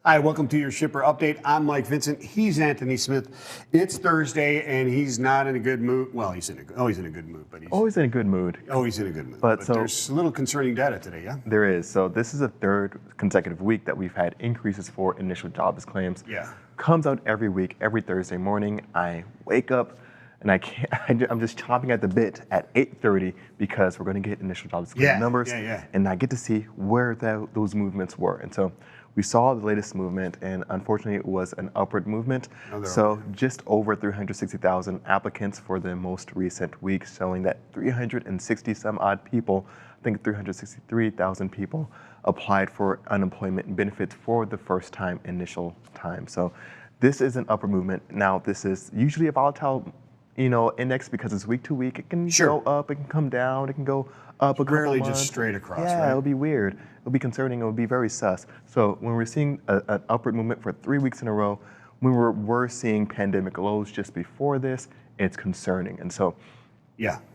Hi, welcome to your shipper update. I'm Mike Vincent. He's Anthony Smith. It's Thursday, and he's not in a good mood. Well, he's in a good mood, but he's always in a good mood. Always in a good mood. But so there's a little concerning data today, yeah? There is. So this is the third consecutive week that we've had increases for initial jobless claims. Yeah. Comes out every week, every Thursday morning. I wake up and I'm just chomping at the bit at 8:30 because we're going to get initial jobless claim numbers, and I get to see where those movements were. And so we saw the latest movement, and unfortunately it was an upward movement. So just over 360,000 applicants for the most recent week, showing that 360 some odd people, I think 363,000 people applied for unemployment benefits for the first time, initial time. So this is an upward movement. Now this is usually a volatile index because it's week to week. It can go up, it can come down, it can go up a couple rarely months. Just straight across, yeah, right? It'll be weird. It'll be concerning. It'll be very sus. So when we're seeing an upward movement for 3 weeks in a row, when we're seeing pandemic lows just before this, it's concerning. And so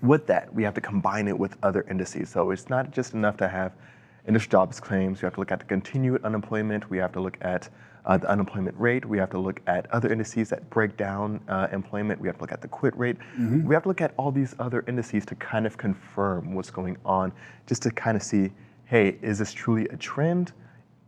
with that, we have to combine it with other indices. So it's not just enough to have initial jobs claims. We have to look at the continued unemployment. We have to look at the unemployment rate. We have to look at other indices that break down employment. We have to look at the quit rate. We have to look at all these other indices to kind of confirm what's going on, just to kind of see, hey, is this truly a trend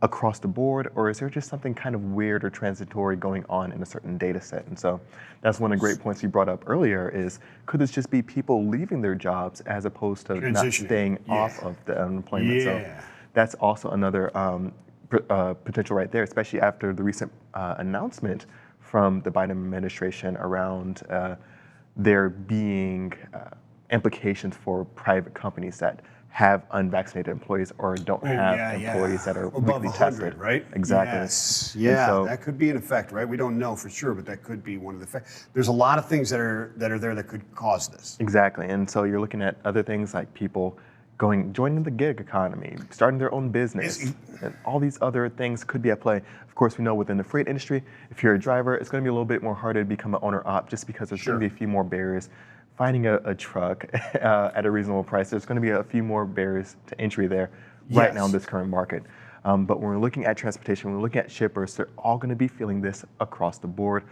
across the board, or is there just something kind of weird or transitory going on in a certain data set? And so that's one of the great points you brought up earlier is, could this just be people leaving their jobs as opposed to not staying off of the unemployment? So that's also another potential right there, especially after the recent announcement from the Biden administration around there being implications for private companies that have unvaccinated employees or don't have employees that are above weekly 100, tested. right? Exactly. Yes. Yeah, so, that could be an effect, right? We don't know for sure, but that could be one of the effects. There's a lot of things that are there that could cause this. Exactly, and so you're looking at other things like people joining the gig economy, starting their own business, and all these other things could be at play. Of course, we know within the freight industry, if you're a driver, it's going to be a little bit more harder to become an owner-op just because there's going to be a few more barriers. Finding a truck at a reasonable price, there's going to be a few more barriers to entry there right now in this current market. But when we're looking at transportation, when we're looking at shippers, they're all going to be feeling this across the board.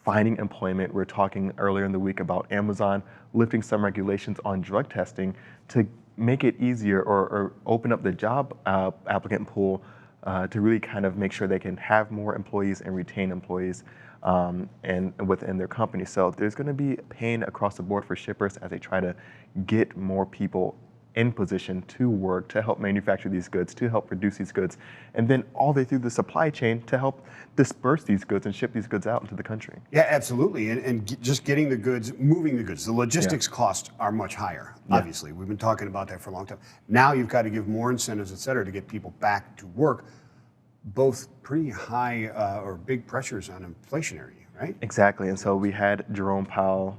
Finding employment, we're talking earlier in the week about Amazon lifting some regulations on drug testing to make it easier or open up the job applicant pool to really kind of make sure they can have more employees and retain employees and within their company. So there's going to be pain across the board for shippers as they try to get more people in position to work, to help manufacture these goods, to help produce these goods, and then all the way through the supply chain to help disperse these goods and ship these goods out into the country. Yeah, absolutely. And just getting the goods, moving the goods. The logistics costs are much higher, obviously. We've been talking about that for a long time. Now you've got to give more incentives, et cetera, to get people back to work. Both pretty high or big pressures on inflationary, right? Exactly. And so we had Jerome Powell,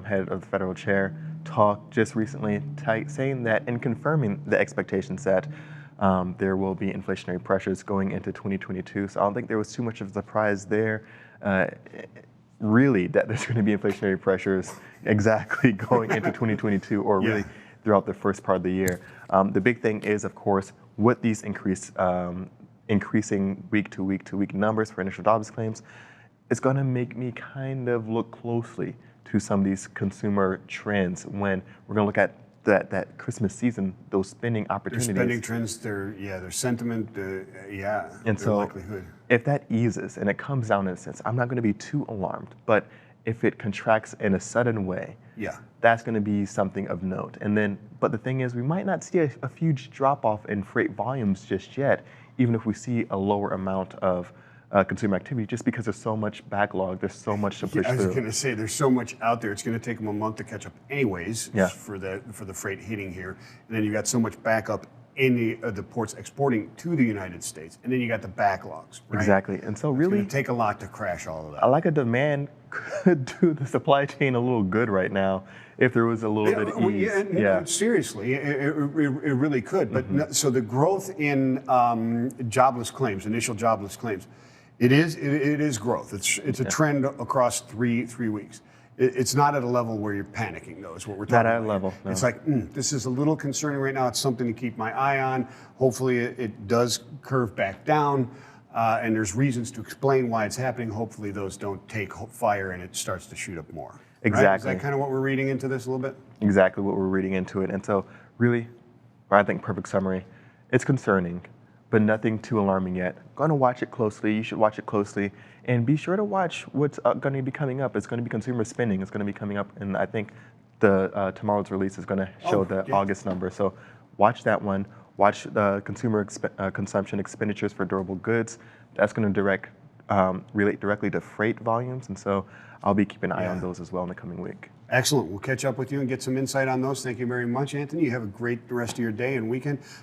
head of the federal chair, talk just recently saying that and confirming the expectations that there will be inflationary pressures going into 2022. So I don't think there was too much of a surprise there, really, that there's going to be inflationary pressures exactly going into 2022 or really throughout the first part of the year. The big thing is, of course, with these increasing week to week numbers for initial jobless claims, it's going to make me kind of look closely to some of these consumer trends when we're going to look at that Christmas season, those spending opportunities. Their spending trends, their sentiment, and so likelihood. If that eases and it comes down in a sense, I'm not going to be too alarmed, but if it contracts in a sudden way, that's going to be something of note. And then, but the thing is, we might not see a huge drop off in freight volumes just yet, even if we see a lower amount of consumer activity, just because there's so much backlog, there's so much to push through. I was going to say, there's so much out there. It's going to take them a month to catch up anyways for the freight hitting here. And then you got so much backup in the ports exporting to the United States. And then you got the backlogs, right? Exactly. And so really, it's going to take a lot to crash all of that. I like a demand could do the supply chain a little good right now if there was a little bit of ease. Seriously, it really could. But so the growth in jobless claims, initial jobless claims, it is growth. It's a trend across three weeks. It's not at a level where you're panicking, though, is what we're talking about. Not at a level, no. It's like, this is a little concerning right now. It's something to keep my eye on. Hopefully it does curve back down. and there's reasons to explain why it's happening. Hopefully those don't take fire and it starts to shoot up more. Exactly. Right? Is that kind of what we're reading into this a little bit? Exactly what we're reading into it. And so really, I think perfect summary, it's concerning, but nothing too alarming yet. Going to watch it closely. You should watch it closely. And be sure to watch what's going to be coming up. It's going to be consumer spending. It's going to be coming up. And I think the tomorrow's release is going to show the August number. So watch that one. Watch the consumer consumption expenditures for durable goods. That's going to relate directly to freight volumes. And so I'll be keeping an eye on those as well in the coming week. Excellent. We'll catch up with you and get some insight on those. Thank you very much, Anthony. You have a great rest of your day and weekend.